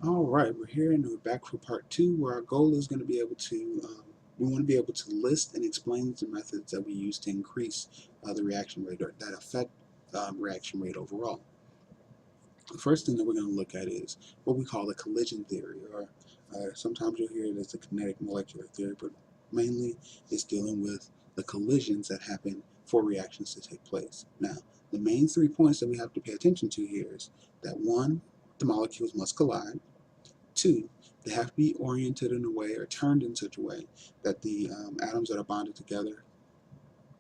All right, we're here and we're back for part two, where our goal is going to be able to, we want to be able to list and explain the methods that we use to increase the reaction rate or that affect reaction rate overall. The first thing that we're going to look at is what we call the collision theory, or sometimes you'll hear it as the kinetic molecular theory, but mainly it's dealing with the collisions that happen for reactions to take place. Now, the main 3 points that we have to pay attention to here is that one, the molecules must collide. Two, they have to be oriented in a way or turned in such a way that the atoms that are bonded together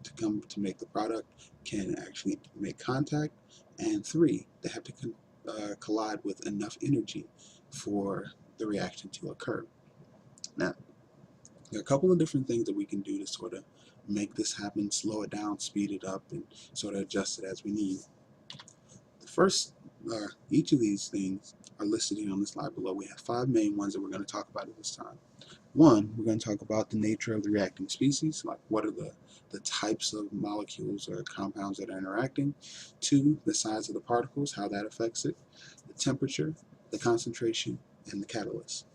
to come to make the product can actually make contact. And three, they have to collide with enough energy for the reaction to occur. Now, there are a couple of different things that we can do to sort of make this happen, slow it down, speed it up, and sort of adjust it as we need. The first, each of these things are listed here on the slide below. We have five main ones that we're going to talk about at this time. One, we're going to talk about the nature of the reacting species, like what are the types of molecules or compounds that are interacting. Two, the size of the particles, how that affects it. The temperature, the concentration, and the catalyst.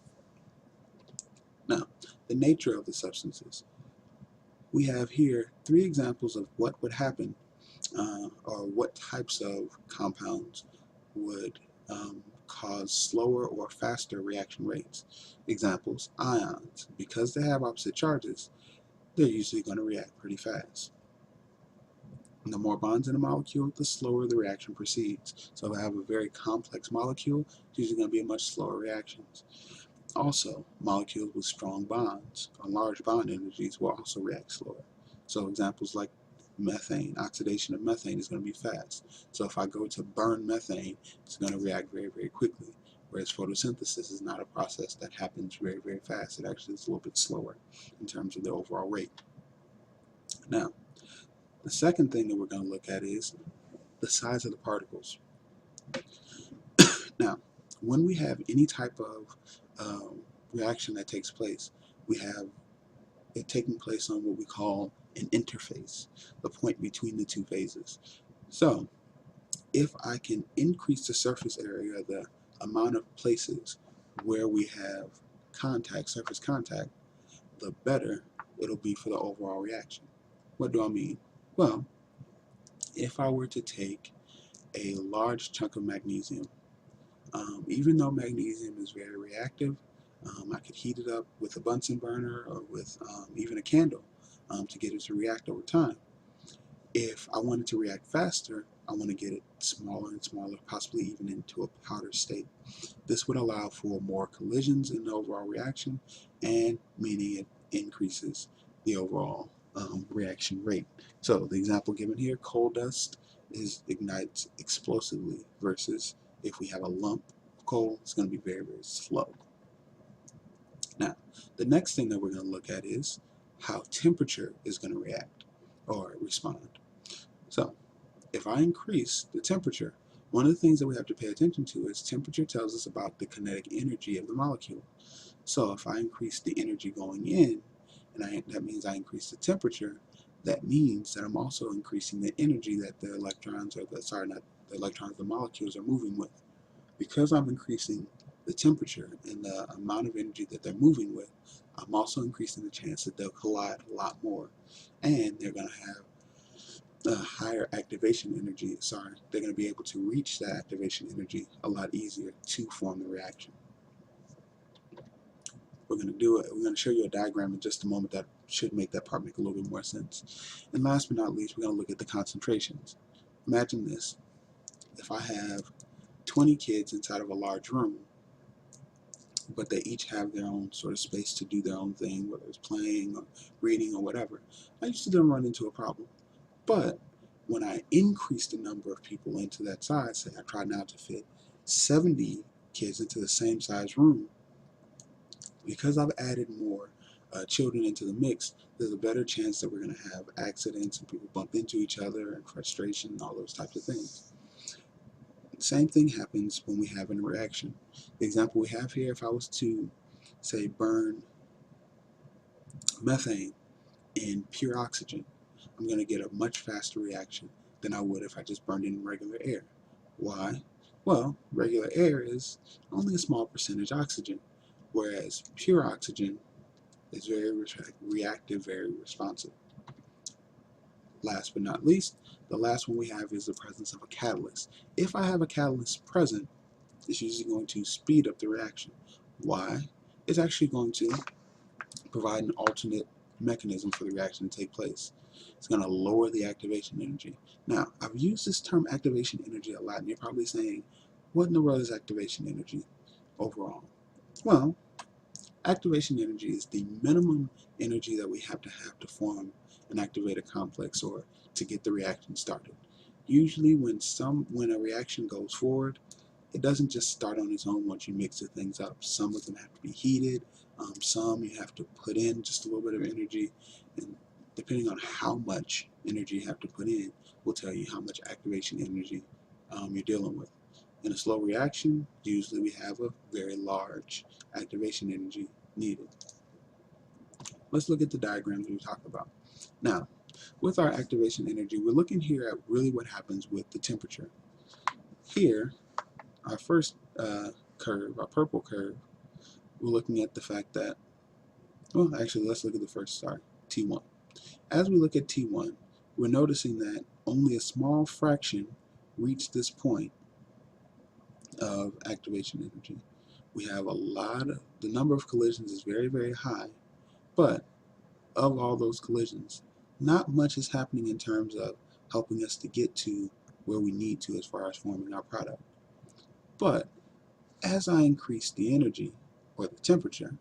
Now, the nature of the substances. We have here three examples of what would happen or what types of compounds would cause slower or faster reaction rates. Examples, ions. Because they have opposite charges, they're usually going to react pretty fast. And the more bonds in a molecule, the slower the reaction proceeds. So if I have a very complex molecule, it's usually going to be a much slower reaction. Also, molecules with strong bonds or large bond energies will also react slower. So examples like methane, oxidation of methane is going to be fast. So if I go to burn methane, it's going to react very, very quickly. Whereas photosynthesis is not a process that happens very, very fast. It actually is a little bit slower in terms of the overall rate. Now, the second thing that we're going to look at is the size of the particles. Now, when we have any type of reaction that takes place, we have it taking place on what we call an interface, the point between the two phases. So, if I can increase the surface area, the amount of places where we have contact, surface contact, the better it'll be for the overall reaction. What do I mean? Well, if I were to take a large chunk of magnesium, even though magnesium is very reactive, I could heat it up with a Bunsen burner or with even a candle to get it to react over time. If I want it to react faster, I want to get it smaller and smaller, possibly even into a powder state. This would allow for more collisions in the overall reaction, and meaning it increases the overall reaction rate. So the example given here, coal dust ignites explosively, versus if we have a lump of coal, it's going to be very, very slow. Now, the next thing that we're going to look at is how temperature is going to react or respond. So, if I increase the temperature, one of the things that we have to pay attention to is temperature tells us about the kinetic energy of the molecule. So if I increase the energy going in, and that means I increase the temperature, that means that I'm also increasing the energy that the electrons, or the, sorry, not the electrons, the molecules are moving with. Because I'm increasing the temperature and the amount of energy that they're moving with, I'm also increasing the chance that they'll collide a lot more. And they're going to have higher activation energy, they're going to be able to reach that activation energy a lot easier to form the reaction. We're going to do it. We're going to show you a diagram in just a moment that should make that part make a little bit more sense. And last but not least, we're going to look at the concentrations. Imagine this. If I have 20 kids inside of a large room, but they each have their own sort of space to do their own thing, whether it's playing or reading or whatever, I used to then run into a problem. But when I increase the number of people into that size, say I try now to fit 70 kids into the same size room, because I've added more children into the mix, there's a better chance that we're going to have accidents and people bump into each other and frustration and all those types of things. The same thing happens when we have a reaction. The example we have here, if I was to, say, burn methane in pure oxygen, I'm going to get a much faster reaction than I would if I just burned it in regular air. Why? Well, regular air is only a small percentage oxygen, whereas pure oxygen is very reactive, very responsive. Last but not least, the last one we have is the presence of a catalyst. If I have a catalyst present, it's usually going to speed up the reaction. Why? It's actually going to provide an alternate mechanism for the reaction to take place. It's going to lower the activation energy. Now, I've used this term activation energy a lot, and you're probably saying, what in the world is activation energy overall? Well, activation energy is the minimum energy that we have to form an activated complex or to get the reaction started. Usually when a reaction goes forward, it doesn't just start on its own once you mix the things up. Some of them have to be heated, some you have to put in just a little bit of energy, and depending on how much energy you have to put in will tell you how much activation energy you're dealing with. In a slow reaction, usually we have a very large activation energy needed. Let's look at the diagrams we talked about. Now, with our activation energy, we're looking here at really what happens with the temperature. Here, our first curve, our purple curve, we're looking at the fact that, well, actually, let's look at the first, sorry, T1. As we look at T1, we're noticing that only a small fraction reach this point of activation energy. We have the number of collisions is very, very high, but of all those collisions, not much is happening in terms of helping us to get to where we need to as far as forming our product. But as I increase the energy or the temperature,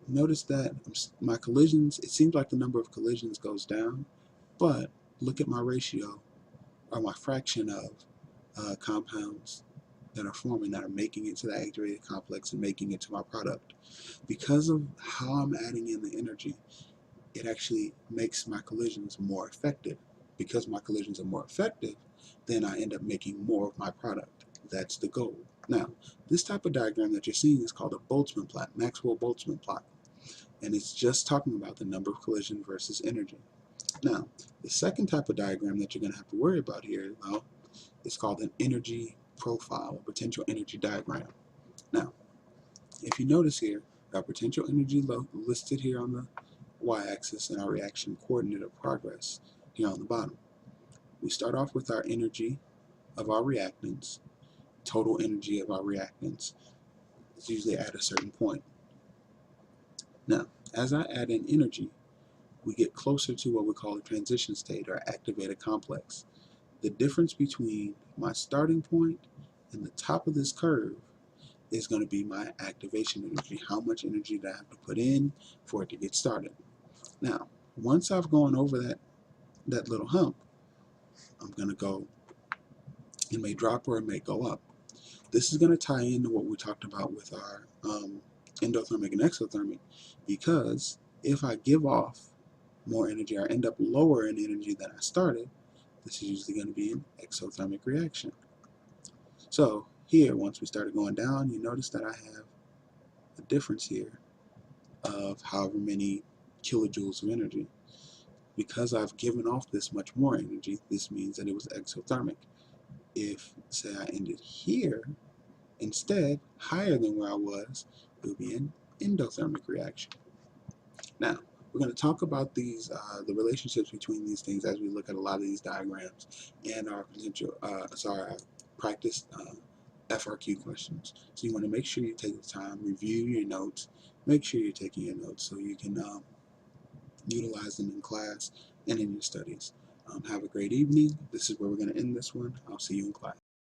notice that my collisions, it seems like the number of collisions goes down, but look at my ratio or my fraction of compounds that are forming, that are making it to the activated complex and making it to my product. Because of how I'm adding in the energy, it actually makes my collisions more effective. Because my collisions are more effective, then I end up making more of my product. That's the goal. Now, this type of diagram that you're seeing is called a Boltzmann plot, Maxwell-Boltzmann plot. And it's just talking about the number of collisions versus energy. Now, the second type of diagram that you're going to have to worry about here, well, is called an energy profile, a potential energy diagram. Now, if you notice here, our potential energy listed here on the y-axis and our reaction coordinate of progress here on the bottom. We start off with our energy of our reactants, total energy of our reactants. It's usually at a certain point. Now, as I add in energy, we get closer to what we call a transition state or activated complex. The difference between my starting point and the top of this curve is going to be my activation energy. How much energy do I have to put in for it to get started? Now, once I've gone over that little hump, I'm going to go, it may drop or it may go up. This is going to tie into what we talked about with our endothermic and exothermic, because if I give off more energy or end up lower in energy than I started, this is usually going to be an exothermic reaction. So here, once we started going down, you notice that I have a difference here of however many kilojoules of energy. Because I've given off this much more energy, this means that it was exothermic. If, say, I ended here, instead, higher than where I was, it would be an endothermic reaction. Now, we're going to talk about these, the relationships between these things as we look at a lot of these diagrams and our potential, our practice FRQ questions. So you want to make sure you take the time, review your notes, make sure you're taking your notes so you can utilize them in class and in your studies. Have a great evening. This is where we're going to end this one. I'll see you in class.